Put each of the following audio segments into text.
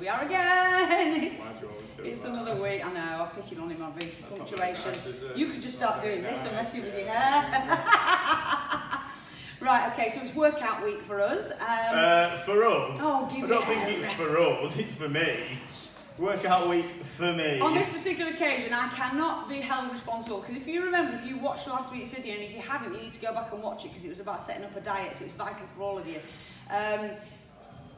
we are again. It's another week. I know, I'm picking on him, obviously. Punctuation. You could just start doing this and messing with your hair. Right, okay, so it's workout week for us. For us? Oh, I don't think it's for us, it's for me. Workout week for me. On this particular occasion, I cannot be held responsible, because if you remember, if you watched last week's video, and if you haven't, you need to go back and watch it, because it was about setting up a diet, so it's vital for all of you.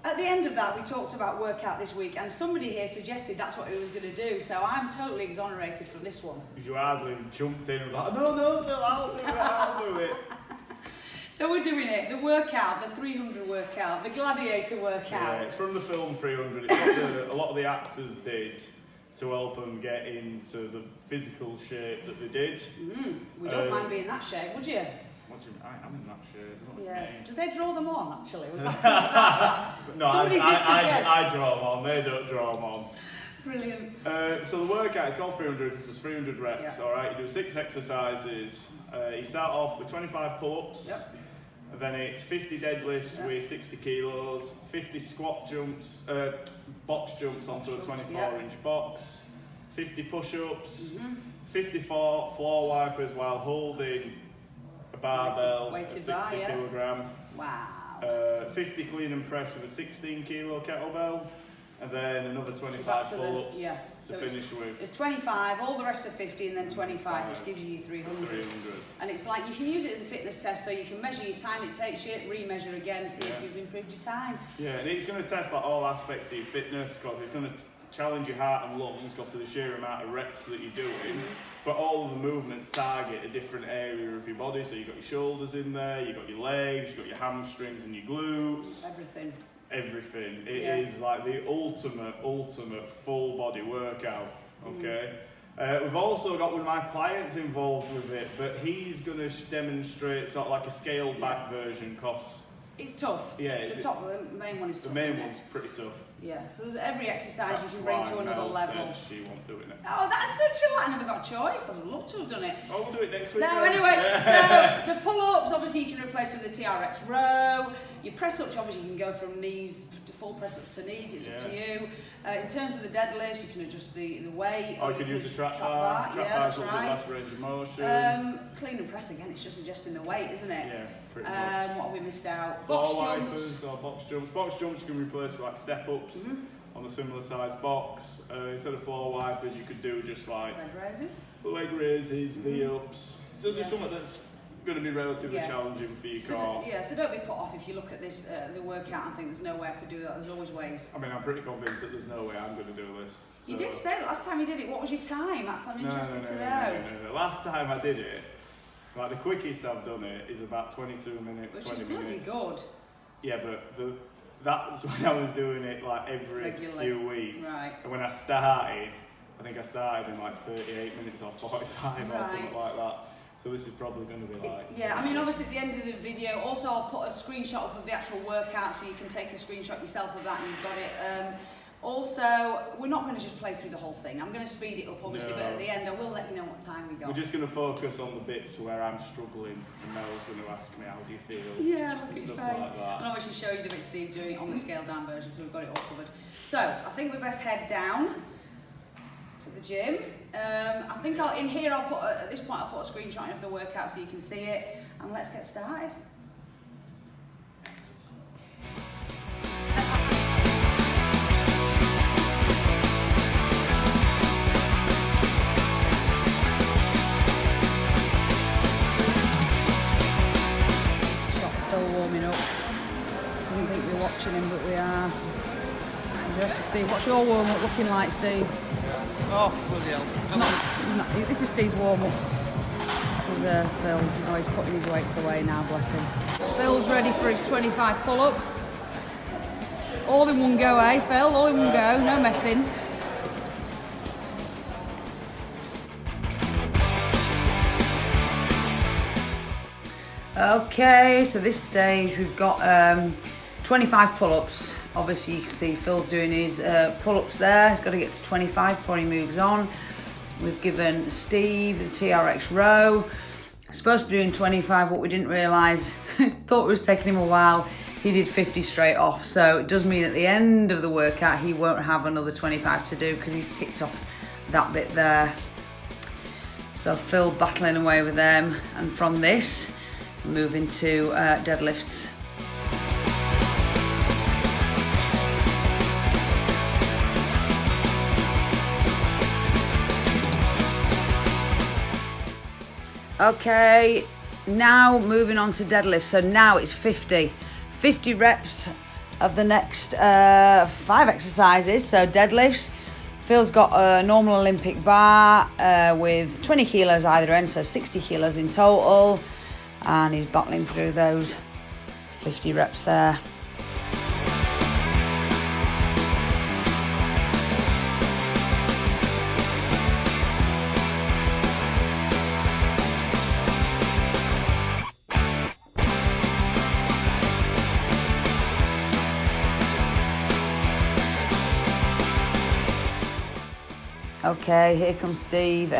At the end of that, we talked about workout this week, and somebody here suggested that's what he was going to do, so I'm totally exonerated from this one. You hardly jumped in and was like, no, Phil, I'll do it. So we're doing it, the workout, the 300 workout, the Gladiator workout. Yeah, it's from the film 300. It's what a lot of the actors did to help them get into the physical shape that they did. We don't mind being that shape, would you? What do you mean? I'm in that shape. Yeah. Did they draw them on, actually? Was that something No, I draw them on. They don't draw them on. Brilliant. So the workout, it's called 300 because there's 300 reps, Yeah. all right? You do 6 exercises. You start off with 25 pull-ups. Yep. And then it's 50 deadlifts Yep. with 60 kilos, 50 squat jumps, box jumps onto a 24-inch box, 50 push-ups, 54 floor wipers while holding a barbell at Weighted 60 bar, yeah. kilogram, Wow. 50 clean and press with a 16 kilo kettlebell, and then another 25 pull-ups to finish with. It's 25, all the rest are 50, and then 25, which gives you 300. And it's like, you can use it as a fitness test, so you can measure your time it takes you, re-measure again, see if you've improved your time. Yeah, and it's going to test like all aspects of your fitness, because it's going to challenge your heart and lungs because of the sheer amount of reps that you're doing. But all of the movements target a different area of your body. So you've got your shoulders in there, you've got your legs, you've got your hamstrings and your glutes. Everything. It is like the ultimate full body workout. Okay. We've also got one of my clients involved with it, but he's going to demonstrate sort of like a scaled back version, because it's tough. Yeah. The main one is tough. The main one's pretty tough. Yeah, so there's every exercise That's you can bring why to another Mel level. said she won't do it next. Oh, that's such a lot. I never got a choice. I'd love to have done it. Oh, we'll do it next week. No, then. anyway, so the pull-ups, obviously you can replace with the TRX row. Your press-ups, obviously you can go from knees to full press-ups to knees, it's up to you. In terms of the deadlift, you can adjust the weight. Or you could use a trap bar. Trap bar's up to last range of motion. Clean and press, again, it's just adjusting the weight, isn't it? Yeah, pretty much. What have we missed out? Floor wipers or box jumps. Box jumps you can replace with like step-ups on a similar size box. Instead of floor wipers, you could do just like leg raises, V-ups. So just something that's going to be relatively challenging for your core. So don't be put off if you look at this, the workout and think there's no way I could do that. There's always ways. I mean, I'm pretty convinced that there's no way I'm going to do this. So. You did say last time you did it, what was your time? That's I'm interested to know. No. Last time I did it, like the quickest I've done it is about 22 minutes, Which 20 minutes. Which is bloody good. Yeah, but that's when I was doing it like every few weeks. Right. And when I started, I think I started in like 38 minutes or 45 or something like that. So this is probably going to be like... Yeah, I mean, obviously at the end of the video, also I'll put a screenshot up of the actual workout so you can take a screenshot yourself of that and you've got it. Also, we're not going to just play through the whole thing. I'm going to speed it up, obviously, but at the end I will let you know what time we got. We're just going to focus on the bits where I'm struggling and Mel's going to ask me, how do you feel? Yeah, look at his face. Like that. And obviously show you the bits Steve doing on the scaled down version, so we've got it all covered. So, I think we best head down to the gym. I think in here I'll put, at this point I'll put a screenshot of the workout so you can see it, and let's get started. Still warming up. Doesn't think we're watching him, but we are. Steve, what's your warm up looking like, Steve? Oh, bloody hell. This is Steve's warm up. This is Phil. Oh, he's putting his weights away now, bless him. Phil's ready for his 25 pull-ups. All in one go, eh, Phil? All in one go, no messing. Okay, so this stage we've got 25 pull-ups. Obviously you can see Phil's doing his pull-ups there. He's got to get to 25 before he moves on. We've given Steve the TRX row. Supposed to be doing 25, but we didn't realise. Thought it was taking him a while. he did 50 straight off. So it does mean at the end of the workout, he won't have another 25 to do because he's ticked off that bit there. So Phil battling away with them. And from this, move into deadlifts. Okay, now moving on to deadlift. So now it's 50 reps of the next 5 exercises. So deadlifts, Phil's got a normal Olympic bar with 20 kilos either end, so 60 kilos in total, and he's battling through those 50 reps there. Okay, here comes Steve.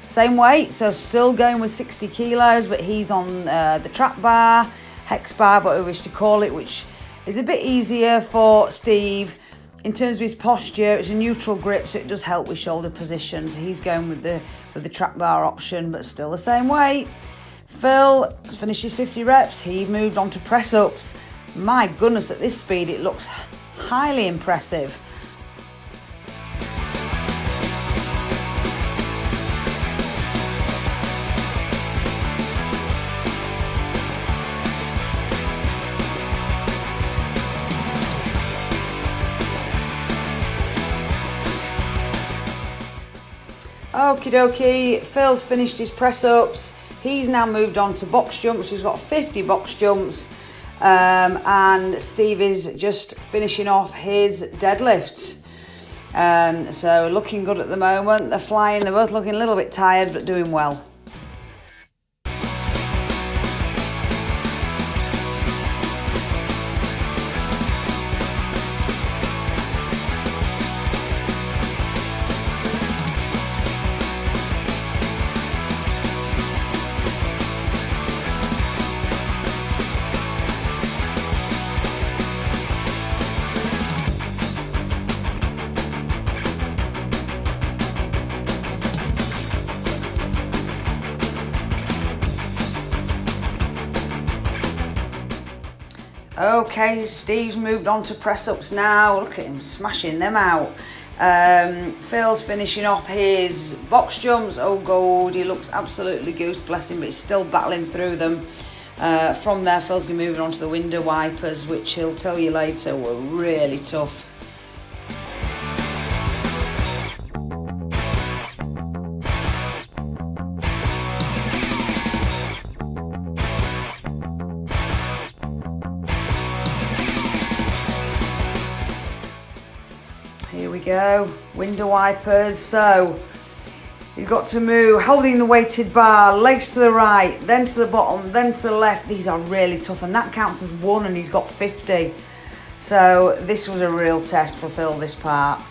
Same weight, so still going with 60 kilos, but he's on the trap bar, hex bar, whatever we wish to call it, which is a bit easier for Steve. In terms of his posture, it's a neutral grip, so it does help with shoulder position. So he's going with the trap bar option, but still the same weight. Phil finishes 50 reps. He moved on to press ups. My goodness, at this speed, it looks highly impressive. Okie dokie, Phil's finished his press ups. He's now moved on to box jumps. He's got 50 box jumps. And Steve is just finishing off his deadlifts. So looking good at the moment. They're flying. They're both looking a little bit tired, but doing well. Okay, Steve's moved on to press-ups now. Look at him smashing them out. Phil's finishing off his box jumps. Oh God, he looks absolutely goose, bless him, but he's still battling through them. From there, Phil's going to be moving on to the window wipers, which he'll tell you later were really tough. Here we go, window wipers. So he's got to move, holding the weighted bar, legs to the right, then to the bottom, then to the left. These are really tough, and that counts as 1, and he's got 50. So this was a real test for Phil, this part.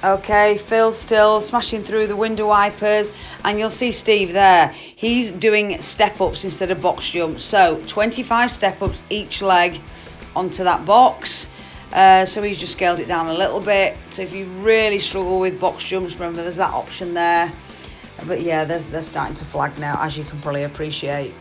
Okay, Phil's still smashing through the window wipers, and you'll see Steve there. He's doing step-ups instead of box jumps. So 25 step-ups each leg onto that box. So he's just scaled it down a little bit. So if you really struggle with box jumps, remember there's that option there. But yeah, they're starting to flag now, as you can probably appreciate.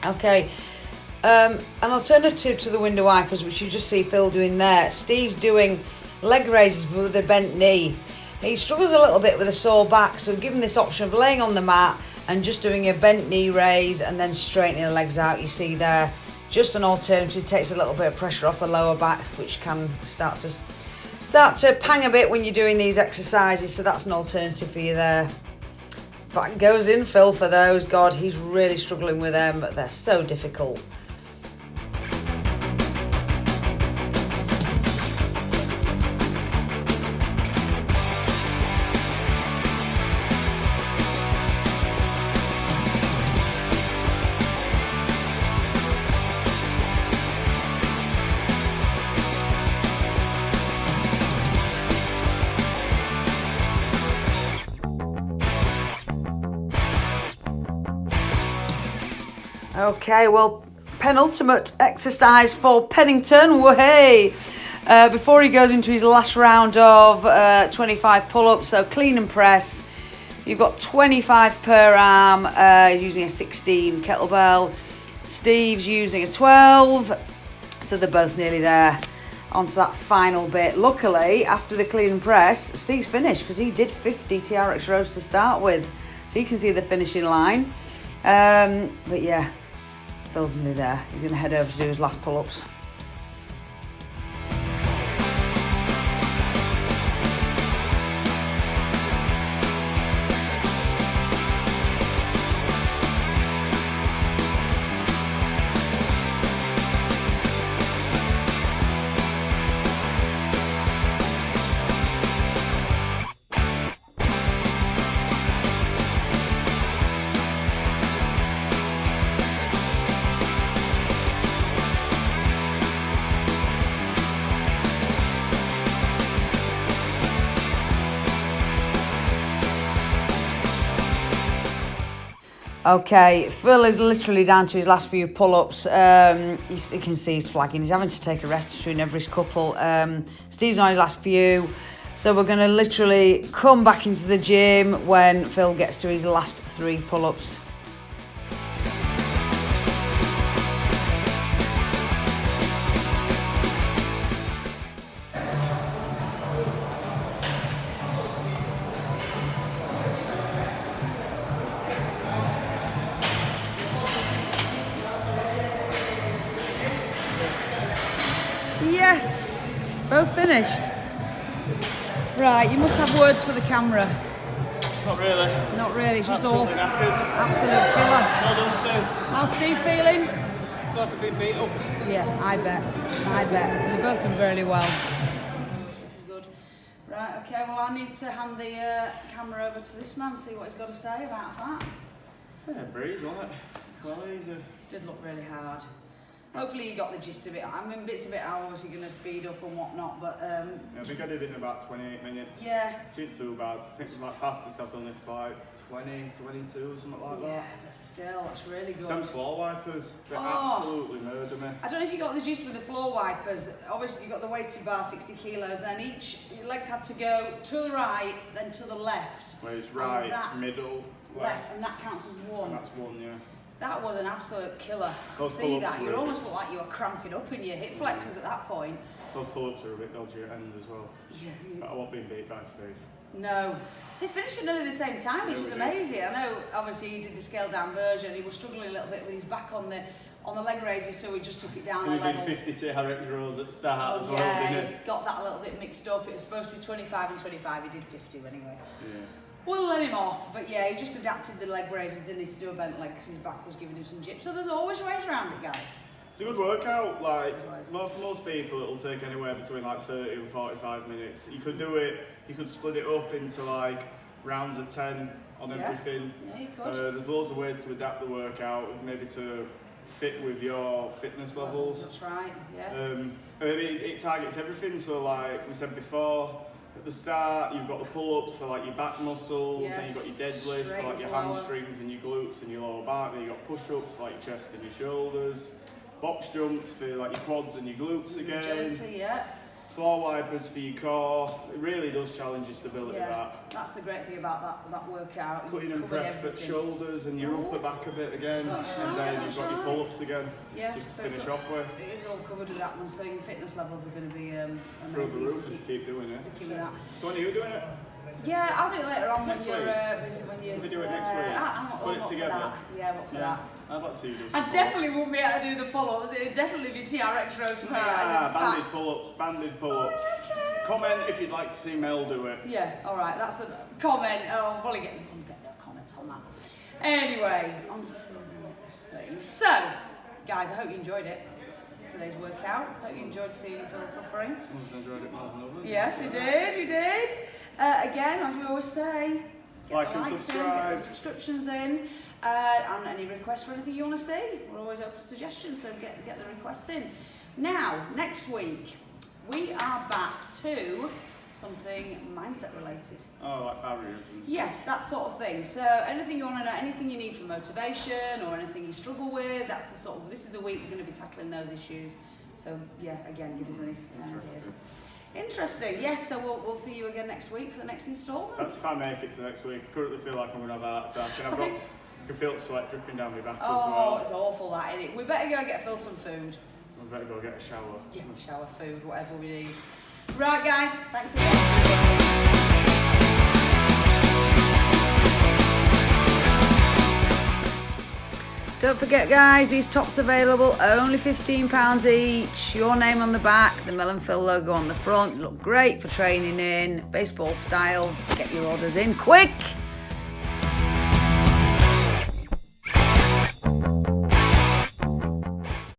Okay, an alternative to the window wipers, which you just see Phil doing there. Steve's doing leg raises but with a bent knee. He struggles a little bit with a sore back, so we've given this option of laying on the mat and just doing a bent knee raise and then straightening the legs out. You see there, just an alternative, takes a little bit of pressure off the lower back, which can start to pang a bit when you're doing these exercises, so that's an alternative for you there. Back goes in Phil for those. God, he's really struggling with them. They're so difficult. Okay, well, penultimate exercise for Pennington. Wahey! Before he goes into his last round of 25 pull-ups, so clean and press. You've got 25 per arm, using a 16 kettlebell. Steve's using a 12, so they're both nearly there. Onto that final bit. Luckily, after the clean and press, Steve's finished because he did 50 TRX rows to start with, so you can see the finishing line. But yeah, Phil's nearly there. He's going to head over to do his last pull-ups. Okay, Phil is literally down to his last few pull-ups. You can see he's flagging. He's having to take a rest between every couple. Steve's on his last few. So we're going to literally come back into the gym when Phil gets to his last 3 pull-ups. Yes, both finished. Right, you must have words for the camera. Not really. Not really, it's just Absolutely awful. knackered. Absolute killer. Well done, Steve. How's Steve feeling? I feel like I've been beat up. Yeah, I bet. They both done really well. Good. Right, okay, well I need to hand the camera over to this man, see what he's got to say about that. Yeah, breeze, wasn't it? Well, easy. Did look really hard. Hopefully you got the gist of it. I mean, bits of it I'm obviously going to speed up and whatnot, but... Yeah, I think I did it in about 28 minutes. Yeah. Which isn't too bad. I think it's like fastest I've done it's like 20, 22, something like that. Yeah, but still, that's really good. Some floor wipers, they absolutely murder me. I don't know if you got the gist with the floor wipers. Obviously, you got the weighted bar, 60 kilos, then your legs had to go to the right, then to the left. Where it's right, middle, left. And that counts as one. And that's one, yeah. That was an absolute killer. I could Those see that. pull-ups You were almost looked like you were cramping up in your hip flexors at that point. Those pull-ups are a bit dodgy at end as well. Yeah. But I won't be beat by Steve. No. They finished at nearly the same time, which Yeah, is we did. amazing. I know, obviously, he did the scaled down version. He was struggling a little bit with his back on the leg raises, so we just took it down a And we level. did 50 TRX rows at the start as well, yeah, didn't he it? got that a little bit mixed up. It was supposed to be 25 and 25. He did 50 anyway. Yeah. We'll let him off, but yeah, he just adapted the leg raises. Didn't need to do a bent leg because his back was giving him some jips. So there's always ways around it, guys. It's a good workout. Like for most people, it'll take anywhere between like 30 and 45 minutes. You could do it. You could split it up into like rounds of 10 on everything. Yeah, you could. There's loads of ways to adapt the workout. There's maybe to fit with your fitness levels. That's right. Yeah. And maybe it targets everything. So like we said before. At the start, you've got the pull-ups for like your back muscles, and you've got your deadlifts for like your hamstrings and your glutes and your lower back. Then you've got push-ups for like your chest and your shoulders, box jumps for like your quads and your glutes again. Agility, yeah. floor wipers for your core. It really does challenge your stability. That's the great thing about that workout. Cutting and press for shoulders and your upper back a bit again, and then you've got your pull-ups again. Yeah, just so to finish off with. It is all covered with that one, so your fitness levels are going to be through the roof if you keep doing it. Sticking with that. So when are you doing it? Yeah, I'll do it later on Next when week? you're busy. When you We do it next week. I'm Put it up together. For that. Yeah, I'm up for that. I'd like to see you do some I pull-ups. definitely won't be able to do the pull-ups. It would definitely be TRX rows for me. Banded pull-ups, banded pull-ups. Okay. Comment if you'd like to see Mel do it. Yeah, alright, that's a comment. Oh, I'll probably get no comments on that. Anyway, on to the next thing. So, guys, I hope you enjoyed it. Today's workout. Hope you enjoyed seeing Phil suffering. Someone's enjoyed it more than others. Yes, we did. Again, as we always say, get Like the and likes in, subscribe. get the subscriptions in, and any requests for anything you want to see. We're always open to suggestions, so get the requests in. Now, next week, we are back to something mindset related. Oh, like barriers and stuff. Yes, that sort of thing. So anything you want to know, anything you need for motivation or anything you struggle with, that's the sort of, this is the week we're going to be tackling those issues. So yeah, again, give us any ideas. Interesting, yes, so we'll see you again next week for the next instalment. That's if I make it to next week. I currently feel like I'm going to have a heart attack, and I can feel the sweat dripping down my back as Oh, well. it's awful that, isn't it? We better go get Phil some food. I better go get a shower. Yeah, shower, food, whatever we need. Right, guys, thanks for watching. Don't forget, guys, these tops available, only £15 each. Your name on the back, the Mel and Phil logo on the front. Look great for training in, baseball style. Get your orders in quick.